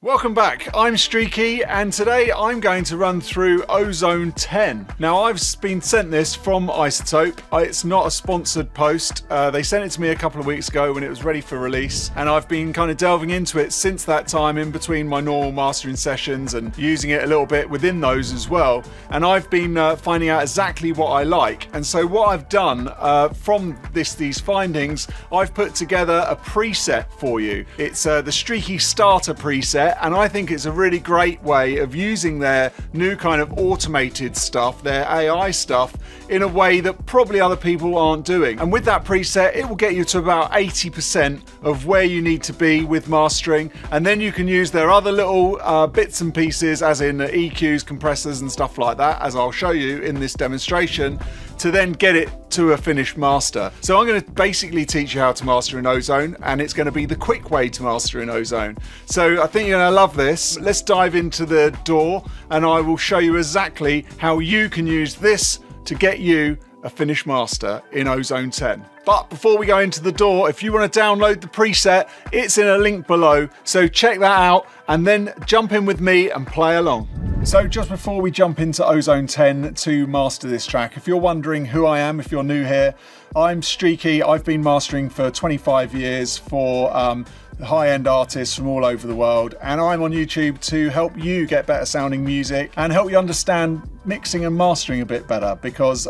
Welcome back, I'm Streaky and today I'm going to run through Ozone 10. Now I've been sent this from Isotope. It's not a sponsored post. They sent it to me a couple of weeks ago when it was ready for release, and I've been kind of delving into it since that time in between my normal mastering sessions and using it a little bit within those as well. And I've been finding out exactly what I like. And so what I've done from these findings, I've put together a preset for you. It's the Streaky starter preset. And I think it's a really great way of using their new kind of automated stuff, their AI stuff, in a way that probably other people aren't doing. And with that preset, it will get you to about 80% of where you need to be with mastering. And then you can use their other little bits and pieces, as in EQs, compressors and stuff like that, as I'll show you in this demonstration, to then get it to a finished master. So I'm going to basically teach you how to master in Ozone, and it's going to be the quick way to master in Ozone. So I think you're going to love this. Let's dive into the DAW and I will show you exactly how you can use this to get you a finished master in Ozone 10. But before we go into the DAW, if you want to download the preset, it's in a link below. So check that out and then jump in with me and play along. So just before we jump into Ozone 10 to master this track, if you're wondering who I am, if you're new here, I'm Streaky. I've been mastering for 25 years for high-end artists from all over the world, and I'm on YouTube to help you get better sounding music and help you understand mixing and mastering a bit better, because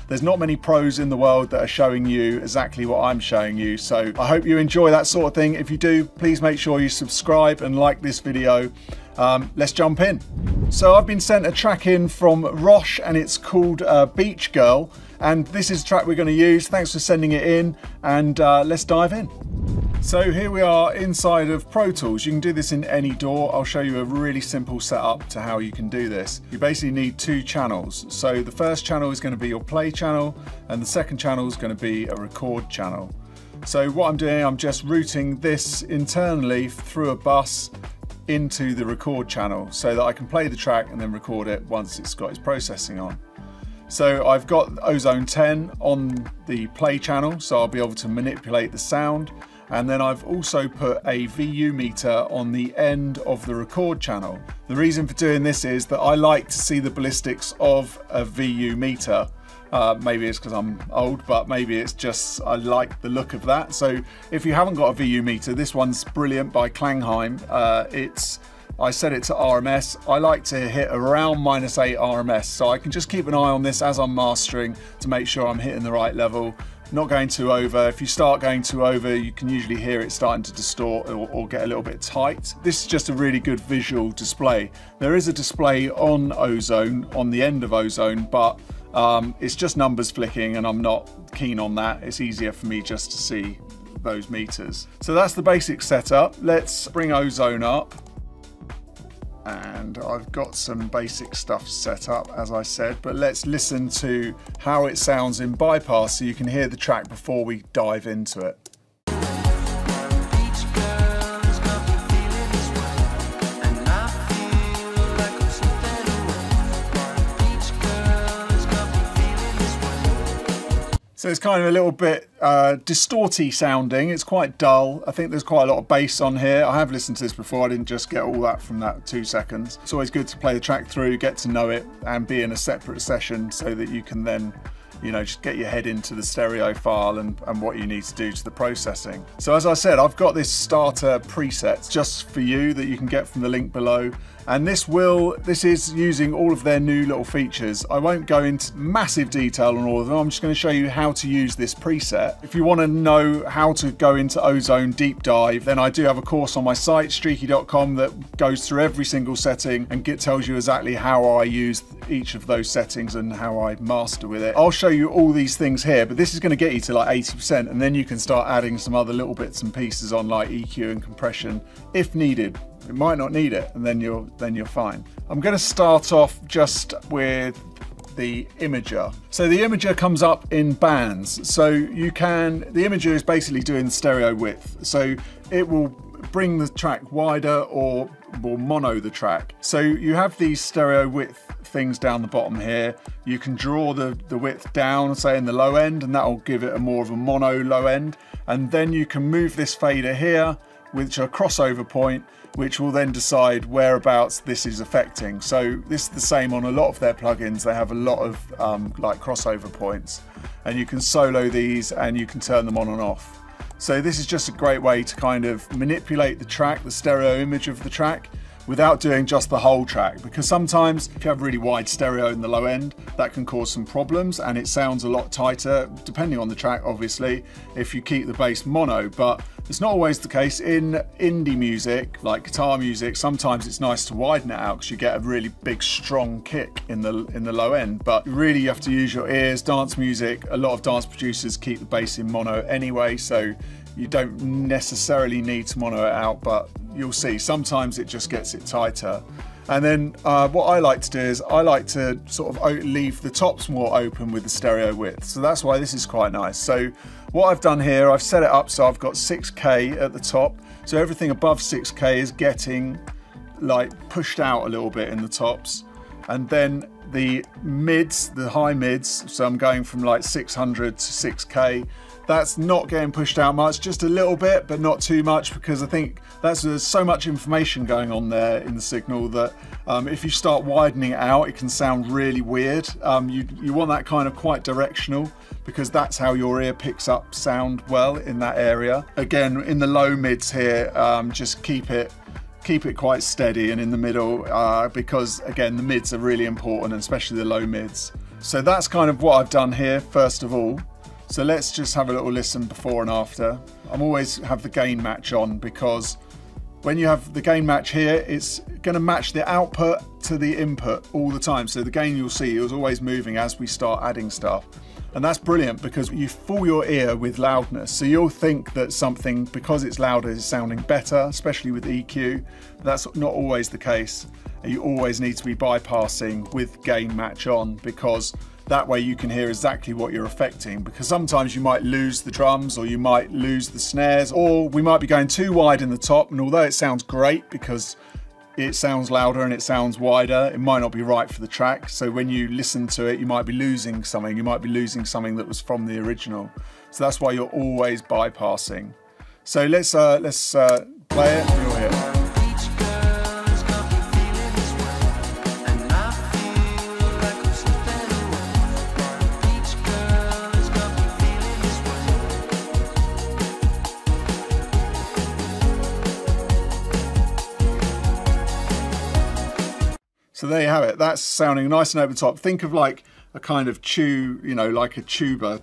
there's not many pros in the world that are showing you exactly what I'm showing you. So I hope you enjoy that sort of thing. If you do, please make sure you subscribe and like this video. Let's jump in. So I've been sent a track in from Roche and it's called Beach Girl, and this is the track we're going to use. Thanks for sending it in, and let's dive in. So here we are inside of Pro Tools. You can do this in any DAW. I'll show you a really simple setup to how you can do this. You basically need two channels. So the first channel is going to be your play channel and the second channel is going to be a record channel. So what I'm doing, I'm just routing this internally through a bus into the record channel so that I can play the track and then record it once it's got its processing on. So I've got Ozone 10 on the play channel, so I'll be able to manipulate the sound. And then I've also put a VU meter on the end of the record channel. The reason for doing this is that I like to see the ballistics of a VU meter. Maybe it's because I'm old, but maybe it's just I like the look of that. So if you haven't got a VU meter, this one's brilliant by Klangheim. I set it to RMS. I like to hit around -8 RMS, so I can just keep an eye on this as I'm mastering to make sure I'm hitting the right level. Not going too over. If you start going too over, you can usually hear it starting to distort or get a little bit tight. This is just a really good visual display. There is a display on Ozone, on the end of Ozone, but it's just numbers flicking and I'm not keen on that. It's easier for me just to see those meters. So that's the basic setup. Let's bring Ozone up. And I've got some basic stuff set up, as I said, but let's listen to how it sounds in bypass so you can hear the track before we dive into it. So it's kind of a little bit distorty sounding. It's quite dull. I think there's quite a lot of bass on here. I have listened to this before. I didn't just get all that from that 2 seconds. It's always good to play the track through, get to know it, and be in a separate session so that you can then, you know, just get your head into the stereo file and what you need to do to the processing. So as I said, I've got this starter preset just for you that you can get from the link below. And this is using all of their new little features. I won't go into massive detail on all of them. I'm just going to show you how to use this preset. If you want to know how to go into Ozone deep dive, then I do have a course on my site, streaky.com, that goes through every single setting and tells you exactly how I use each of those settings and how I master with it. I'll show you all these things here, but this is going to get you to like 80%, and then you can start adding some other little bits and pieces on, like EQ and compression if needed. It might not need it, and then you're fine. I'm going to start off just with the imager. So the imager comes up in bands. So the imager is basically doing the stereo width. So it will bring the track wider or mono the track. So you have these stereo width things down the bottom here. You can draw the width down, say in the low end, and that will give it more of a mono low end. And then you can move this fader here which are crossover point, which will then decide whereabouts this is affecting. So this is the same on a lot of their plugins. They have a lot of like crossover points, and you can solo these and you can turn them on and off. So this is just a great way to kind of manipulate the track, the stereo image of the track, without doing just the whole track, because sometimes if you have really wide stereo in the low end, that can cause some problems and it sounds a lot tighter, depending on the track obviously, if you keep the bass mono. But it's not always the case. In indie music, like guitar music, sometimes it's nice to widen it out because you get a really big strong kick in the low end, but really you have to use your ears. Dance music, a lot of dance producers keep the bass in mono anyway, so you don't necessarily need to mono it out, but you'll see sometimes it just gets it tighter. And then what I like to do is I like to sort of leave the tops more open with the stereo width. So that's why this is quite nice. So what I've done here, I've set it up so I've got 6K at the top. So everything above 6K is getting like pushed out a little bit in the tops. And then the mids, the high mids, so I'm going from like 600 to 6K, that's not getting pushed out much, just a little bit, but not too much, because I think there's so much information going on there in the signal that if you start widening it out, it can sound really weird. You want that kind of quite directional, because that's how your ear picks up sound well in that area. Again, in the low mids here, just keep it quite steady, and in the middle, because again, the mids are really important, especially the low mids. So that's kind of what I've done here, first of all. So let's just have a little listen before and after. I'm always have the gain match on, because when you have the gain match here, it's going to match the output to the input all the time. So the gain, you'll see, is always moving as we start adding stuff. And that's brilliant, because you fool your ear with loudness. So you'll think that something, because it's louder, is sounding better, especially with EQ. That's not always the case. You always need to be bypassing with gain match on, because that way you can hear exactly what you're affecting, because sometimes you might lose the drums, or you might lose the snares, or we might be going too wide in the top, and although it sounds great because it sounds louder and it sounds wider, it might not be right for the track. So when you listen to it, you might be losing something. You might be losing something that was from the original. So that's why you're always bypassing. So let's play it and you'll hear it. So there you have it. That's sounding nice and over the top. Think of like a kind of like a tuba,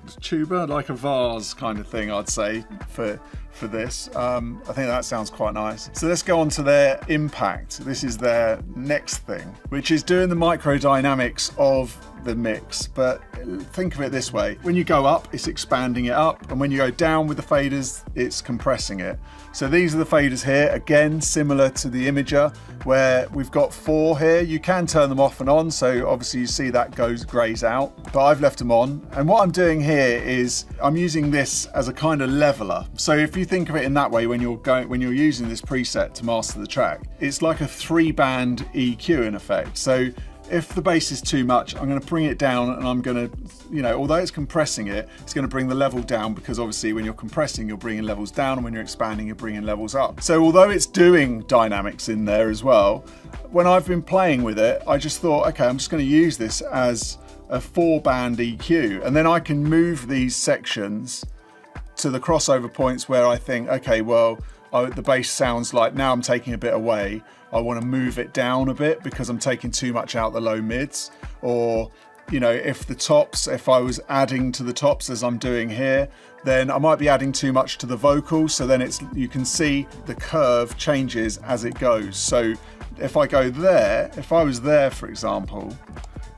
like a vase kind of thing, I'd say, for this. I think that sounds quite nice. So let's go on to their impact. This is their next thing, which is doing the microdynamics of the mix. But think of it this way: when you go up, it's expanding it up, and when you go down with the faders, it's compressing it. So these are the faders here, again similar to the Imager, where we've got 4 here. You can turn them off and on, so obviously you see that grays out, but I've left them on. And what I'm doing here is I'm using this as a kind of leveler. So if you think of it in that way, when you're using this preset to master the track, it's like a 3-band EQ in effect. So if the bass is too much, I'm going to bring it down, and I'm going to, although it's compressing it, it's going to bring the level down, because obviously when you're compressing, you're bringing levels down, and when you're expanding, you're bringing levels up. So although it's doing dynamics in there as well, when I've been playing with it, I just thought, okay, I'm just going to use this as a 4-band EQ, and then I can move these sections to the crossover points where I think, okay, well, the bass sounds like, now I'm taking a bit away, I want to move it down a bit because I'm taking too much out the low mids. Or, if I was adding to the tops as I'm doing here, then I might be adding too much to the vocals. So then you can see the curve changes as it goes. So if I go there, if I was there, for example,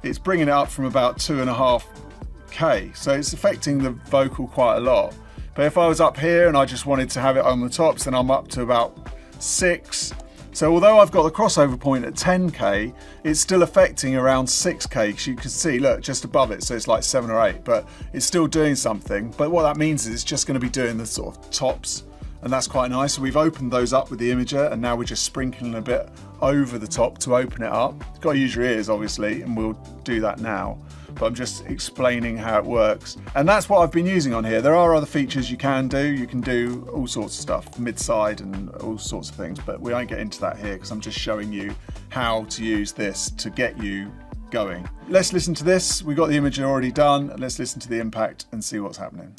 it's bringing it up from about 2.5K. So it's affecting the vocal quite a lot. But if I was up here and I just wanted to have it on the tops, then I'm up to about 6. So although I've got the crossover point at 10K, it's still affecting around 6K, because you can see, look, just above it, so it's like 7 or 8, but it's still doing something. But what that means is it's just going to be doing the sort of tops and that's quite nice. So we've opened those up with the imager, and now we're just sprinkling a bit over the top to open it up. You've got to use your ears, obviously, and we'll do that now. But I'm just explaining how it works. And that's what I've been using on here. There are other features you can do. You can do all sorts of stuff, mid-side and all sorts of things, but we won't get into that here because I'm just showing you how to use this to get you going. Let's listen to this. We've got the imager already done. Let's listen to the impact and see what's happening.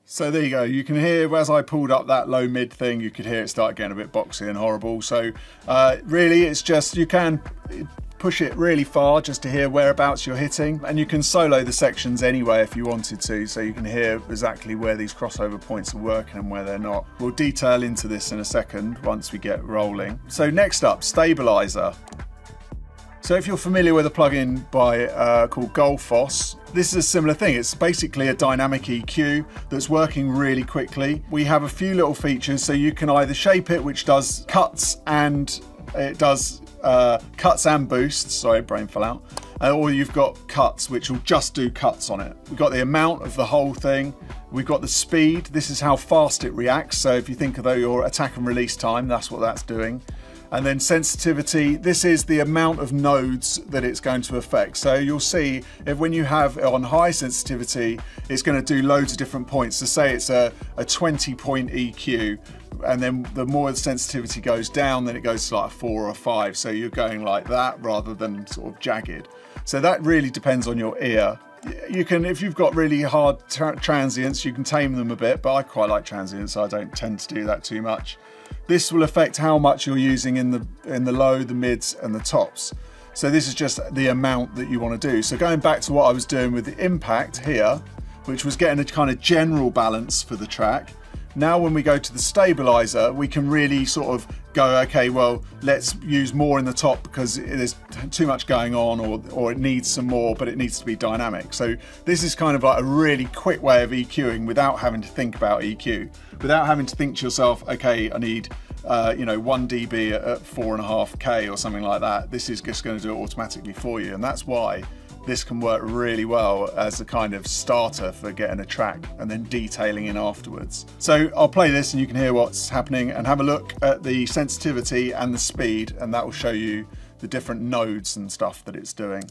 So there you go, you can hear as I pulled up that low mid thing, you could hear it start getting a bit boxy and horrible. So really it's just, you can push it really far just to hear whereabouts you're hitting, and you can solo the sections anyway if you wanted to, so you can hear exactly where these crossover points are working and where they're not. We'll detail into this in a second once we get rolling. So next up, stabilizer. So if you're familiar with a plugin called Golfos, this is a similar thing. It's basically a dynamic EQ that's working really quickly. We have a few little features, so you can either shape it, which does cuts and boosts. Sorry, brain fell out. Or you've got cuts, which will just do cuts on it. We've got the amount of the whole thing. We've got the speed. This is how fast it reacts. So if you think of your attack and release time, that's what that's doing. And then sensitivity, this is the amount of nodes that it's going to affect. So you'll see if when you have it on high sensitivity, it's going to do loads of different points. So say it's a 20-point EQ, and then the more the sensitivity goes down, then it goes to like a 4 or a 5. So you're going like that rather than sort of jagged. So that really depends on your ear. You can, if you've got really hard transients, you can tame them a bit, but I quite like transients, so I don't tend to do that too much. This will affect how much you're using in the low, the mids and the tops. So this is just the amount that you want to do. So going back to what I was doing with the impact here, which was getting a kind of general balance for the track. Now when we go to the stabilizer, we can really sort of go, okay, well, let's use more in the top because there's too much going on, or it needs some more, but it needs to be dynamic. So this is kind of like a really quick way of EQing without having to think about EQ, without having to think to yourself, okay, I need 1 dB at 4.5K or something like that. This is just going to do it automatically for you, and that's why this can work really well as a kind of starter for getting a track and then detailing in afterwards. So I'll play this and you can hear what's happening, and have a look at the sensitivity and the speed, and that will show you the different nodes and stuff that it's doing.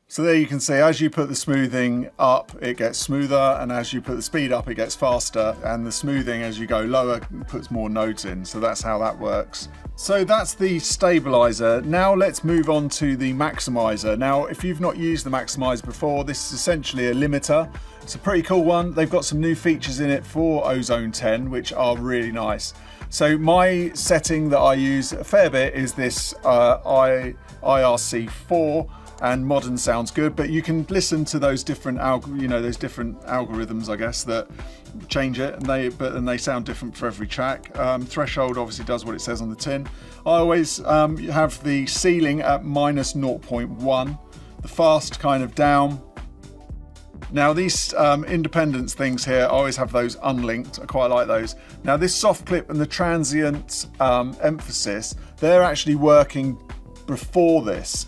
So there you can see, as you put the smoothing up, it gets smoother, and as you put the speed up, it gets faster, and the smoothing as you go lower puts more nodes in. So that's how that works. So that's the stabilizer. Now let's move on to the maximizer. Now, if you've not used the maximizer before, this is essentially a limiter. It's a pretty cool one. They've got some new features in it for Ozone 10, which are really nice. So my setting that I use a fair bit is this IRC4. And modern sounds good, but you can listen to those different those different algorithms, I guess, that change it, and they sound different for every track. Threshold obviously does what it says on the tin. I always have the ceiling at -0.1, the fast kind of down. Now these independence things here, I always have those unlinked. I quite like those. Now this soft clip and the transient emphasis, they're actually working before this.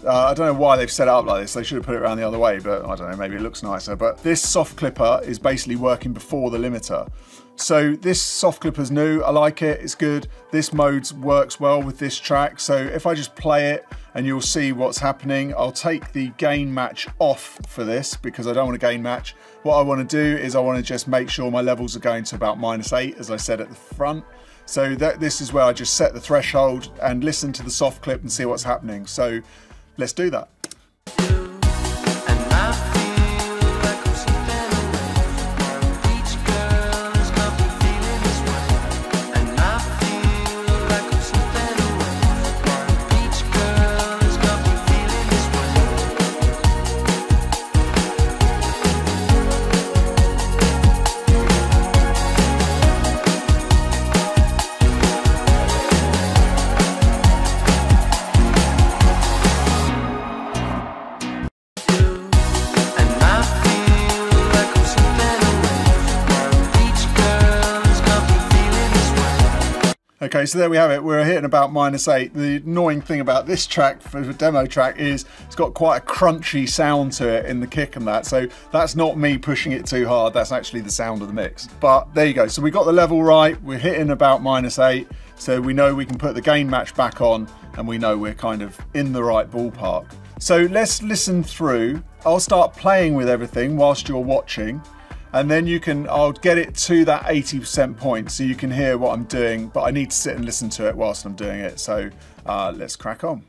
I don't know why they've set it up like this. They should have put it around the other way, but I don't know, maybe it looks nicer. But this soft clipper is basically working before the limiter. So this soft clipper's new, I like it, it's good. This mode works well with this track. So if I just play it and you'll see what's happening, I'll take the gain match off for this because I don't want to gain match. What I want to do is I want to just make sure my levels are going to about -8, as I said at the front. So this is where I just set the threshold and listen to the soft clip and see what's happening. So let's do that. Okay, so there we have it. We're hitting about -8. The annoying thing about this track for the demo track is it's got quite a crunchy sound to it in the kick and that. So that's not me pushing it too hard. That's actually the sound of the mix. But there you go. So we got the level right. We're hitting about -8. So we know we can put the gain match back on and we know we're kind of in the right ballpark. So let's listen through. I'll start playing with everything whilst you're watching. And then I'll get it to that 80% point so you can hear what I'm doing, but I need to sit and listen to it whilst I'm doing it. So let's crack on.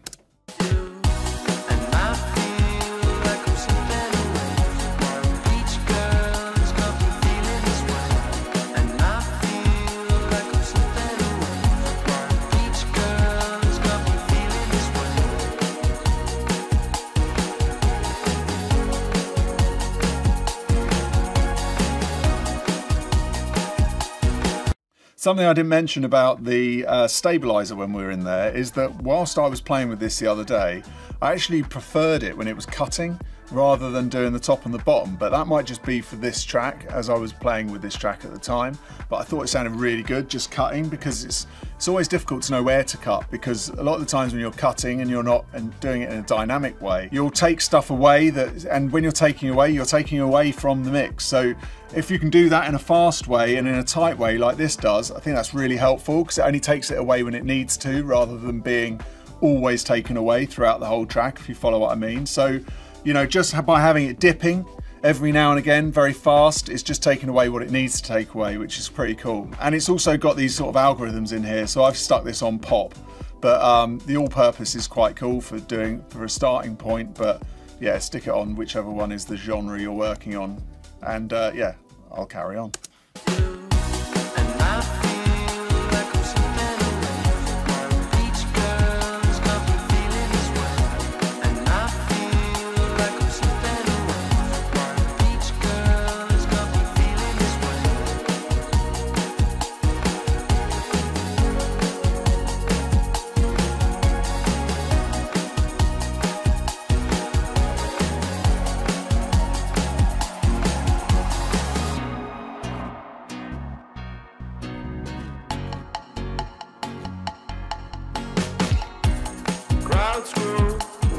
Something I didn't mention about the stabilizer when we were in there is that whilst I was playing with this the other day, I actually preferred it when it was cutting rather than doing the top and the bottom, but that might just be for this track as I was playing with this track at the time. But I thought it sounded really good just cutting, because it's always difficult to know where to cut, because a lot of the times when you're cutting and you're not doing it in a dynamic way, you'll take stuff away and when you're taking away from the mix. So if you can do that in a fast way and in a tight way like this does, I think that's really helpful, because it only takes it away when it needs to rather than being always taken away throughout the whole track, if you follow what I mean. So, you know, just by having it dipping every now and again very fast, it's just taking away what it needs to take away, which is pretty cool. And it's also got these sort of algorithms in here, so I've stuck this on pop, but the all-purpose is quite cool for a starting point. But yeah, stick it on whichever one is the genre you're working on, and yeah, I'll carry on.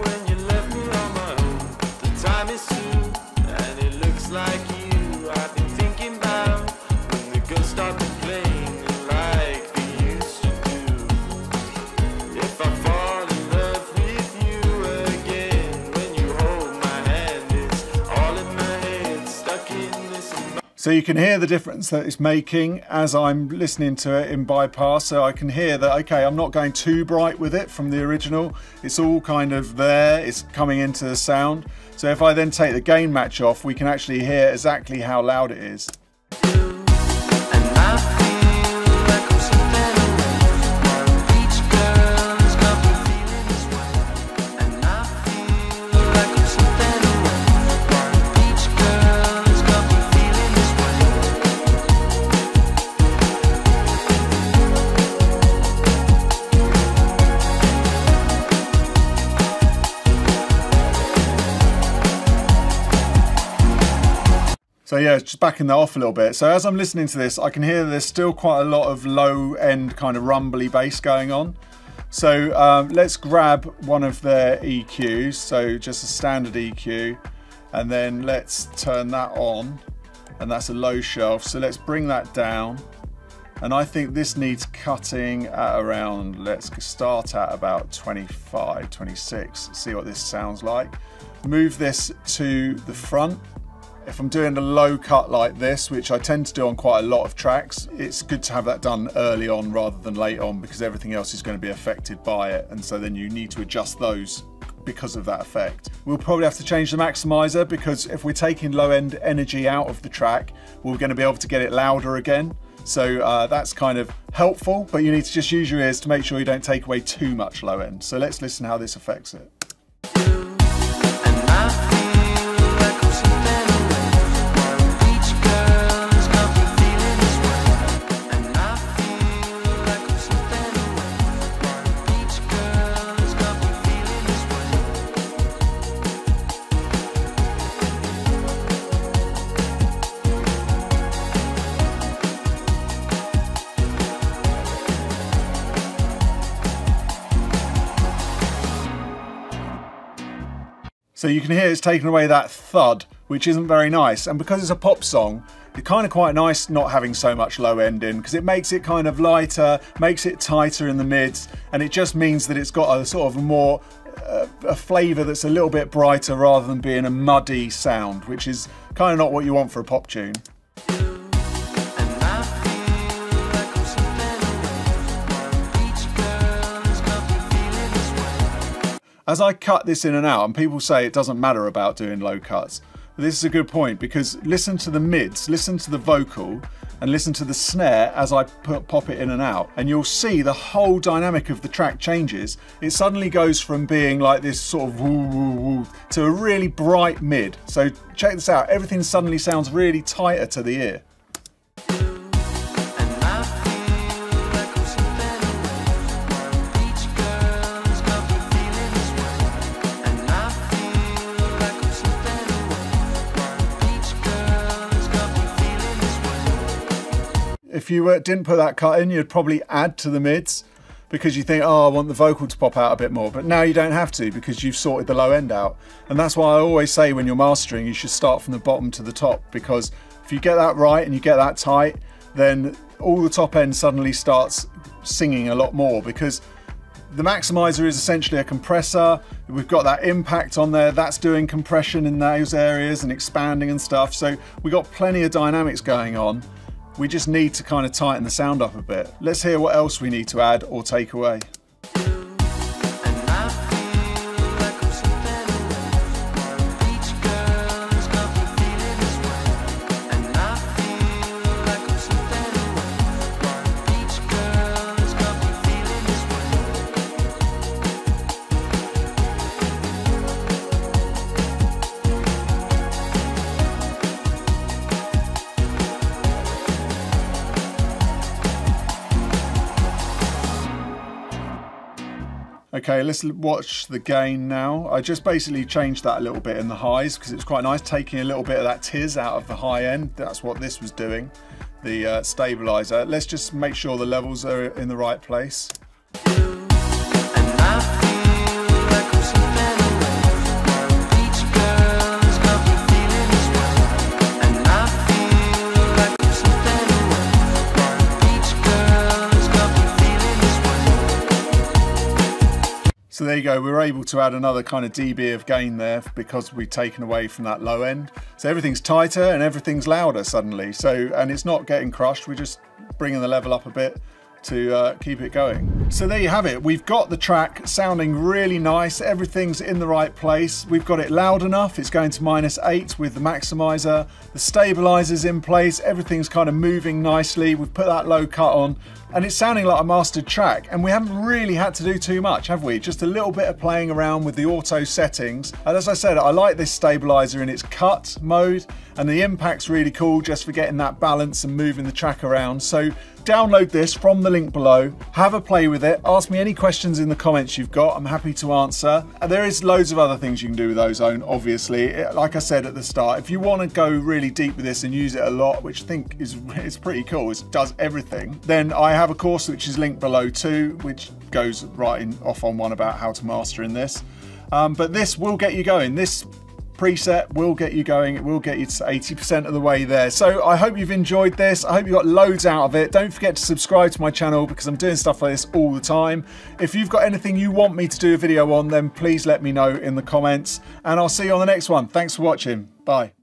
When you left me on my own, the time is soon, and it looks like you I've been thinking about when the girls start complaining like they used to do. If I fall in love with you again, when you hold my hand, it's all in my head, stuck in this. So you can hear the difference that it's making as I'm listening to it in bypass. So I can hear that, okay, I'm not going too bright with it from the original. It's all kind of there, it's coming into the sound. So if I then take the gain match off, we can actually hear exactly how loud it is. So yeah, just backing that off a little bit. So as I'm listening to this, I can hear there's still quite a lot of low end kind of rumbly bass going on. So let's grab one of their EQs, so just a standard EQ, and then let's turn that on, and that's a low shelf, so let's bring that down. And I think this needs cutting at around, let's start at about 25, 26, see what this sounds like. Move this to the front. If I'm doing a low cut like this, which I tend to do on quite a lot of tracks, it's good to have that done early on rather than late on, because everything else is going to be affected by it, and so then you need to adjust those because of that effect. We'll probably have to change the maximizer, because if we're taking low end energy out of the track, we're going to be able to get it louder again. So that's kind of helpful, but you need to just use your ears to make sure you don't take away too much low end. So let's listen how this affects it. So you can hear it's taken away that thud, which isn't very nice. And because it's a pop song, it's kind of quite nice not having so much low end in, because it makes it kind of lighter, makes it tighter in the mids, and it just means that it's got a sort of a more a flavour that's a little bit brighter rather than being a muddy sound, which is kind of not what you want for a pop tune. As I cut this in and out, and people say it doesn't matter about doing low cuts, but this is a good point, because listen to the mids, listen to the vocal, and listen to the snare as I pop it in and out, and you'll see the whole dynamic of the track changes. It suddenly goes from being like this sort of woo woo woo to a really bright mid. So check this out, everything suddenly sounds really tighter to the ear. If you didn't put that cut in, you'd probably add to the mids, because you think, oh, I want the vocal to pop out a bit more. But now you don't have to, because you've sorted the low end out. And that's why I always say when you're mastering, you should start from the bottom to the top, because if you get that right and you get that tight, then all the top end suddenly starts singing a lot more, because the maximizer is essentially a compressor. We've got that impact on there, that's doing compression in those areas and expanding and stuff. So we've got plenty of dynamics going on. We just need to kind of tighten the sound up a bit. Let's hear what else we need to add or take away. Okay, let's watch the gain now. I just basically changed that a little bit in the highs, because it was quite nice taking a little bit of that tiz out of the high end. That's what this was doing, the stabilizer. Let's just make sure the levels are in the right place. So there you go, we were able to add another kind of dB of gain there because we've taken away from that low end. So everything's tighter and everything's louder suddenly. So, and it's not getting crushed, we're just bringing the level up a bit to keep it going. So there you have it. We've got the track sounding really nice. Everything's in the right place. We've got it loud enough. It's going to -8 with the maximizer. The stabilizer's in place. Everything's kind of moving nicely. We've put that low cut on and it's sounding like a mastered track, and we haven't really had to do too much, have we? Just a little bit of playing around with the auto settings. And as I said, I like this stabilizer in its cut mode, and the impact's really cool just for getting that balance and moving the track around. So download this from the link below, have a play with with it. Ask me any questions in the comments you've got. I'm happy to answer. And there is loads of other things you can do with Ozone, obviously. Like I said at the start, if you want to go really deep with this and use it a lot, which I think is pretty cool, it does everything, then I have a course which is linked below too, which goes off on one about how to master in this. But this will get you going. This preset will get you going. It will get you to 80% of the way there. So I hope you've enjoyed this. I hope you got loads out of it. Don't forget to subscribe to my channel because I'm doing stuff like this all the time. If you've got anything you want me to do a video on, then please let me know in the comments, and I'll see you on the next one. Thanks for watching. Bye.